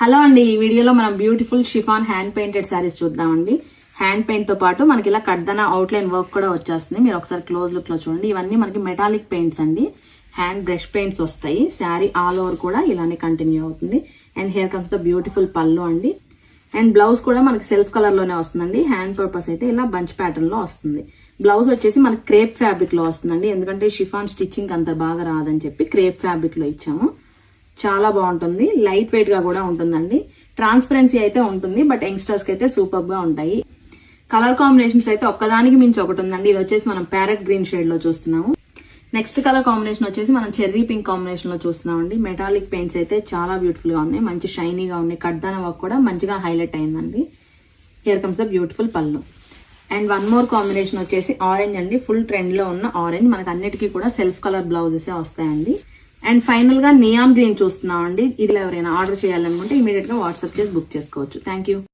Hello అండి, ఈ వీడియోలో మనం beautiful chiffon hand painted saris చూద్దామండి. హ్యాండ్ పెయింట్ తో పాటు మనకి ఇలా కడ్దన అవుట్లైన్ వర్క్ కూడా వచ్చేస్తుంది. మీరు ఒకసారి క్లోజ్ లుక్ లో చూడండి. ఇవన్నీ మనకి మెటాలిక్ పెయింట్స్ అండి. హ్యాండ్ బ్రష్ పెయింట్స్ వస్తాయి. శారీ ఆల్ ఓవర్ కూడా ఇలానే కంటిన్యూ అవుతుంది. And here comes the beautiful పళ్ళు అండి. అండ్ బ్లౌజ్ కూడా మనకి సెల్ఫ్ కలర్ లోనే వస్తుందండి. హ్యాండ్ పర్పస్ అయితే ఇలా బంచ్ ప్యాటర్న్ లో వస్తుంది. బ్లౌజ్ వచ్చేసి మనకి క్రేప్ ఫ్యాబ్రిక్ లో వస్తుందండి. ఎందుకంటే షిఫాన్ స్టిచ్చింగ్ అంత బాగా రాదని చెప్పి క్రేప్ ఫ్యాబ్రిక్ లో ఇచ్చాము. చాలా బాగుంటుంది. లైట్ వెయిట్ గా కూడా ఉంటుందండి. ట్రాన్స్పరెన్సీ అయితే ఉంటుంది, బట్ యంగ్స్టర్స్ కి అయితే సూపర్ గా ఉంటాయి. కలర్ కాంబినేషన్స్ అయితే ఒక్కదానికి మించి ఒకటి ఉందండి. ఇది వచ్చేసి మనం ప్యారెట్ గ్రీన్ షేడ్ లో చూస్తున్నాము. నెక్స్ట్ కలర్ కాంబినేషన్ వచ్చేసి మనం చెర్రీ పింక్ కాంబినేషన్ లో చూస్తున్నామండి. మెటాలిక్ పెయింట్స్ అయితే చాలా బ్యూటిఫుల్ గా ఉన్నాయి. మంచి షైనీగా ఉన్నాయి. కడ్దాన వర్క్ కూడా మంచిగా హైలైట్ అయిందండి. హియర్ కమ్స్ ద బ్యూటిఫుల్ పళ్ళు. అండ్ వన్ మోర్ కాంబినేషన్ వచ్చేసి ఆరెంజ్ అండి. ఫుల్ ట్రెండ్ లో ఉన్న ఆరెంజ్. మనకు అన్నిటికీ కూడా సెల్ఫ్ కలర్ బ్లౌజెస్ వస్తాయండి. అండ్ ఫైనల్ గా నియాన్ గ్రీన్ చూస్తున్నాం అండి. ఇది ఎవరైనా ఆర్డర్ చేయాలనుకుంటే ఇమీడియట్ గా వాట్సాప్ చేసి బుక్ చేసుకోవచ్చు. Thank you.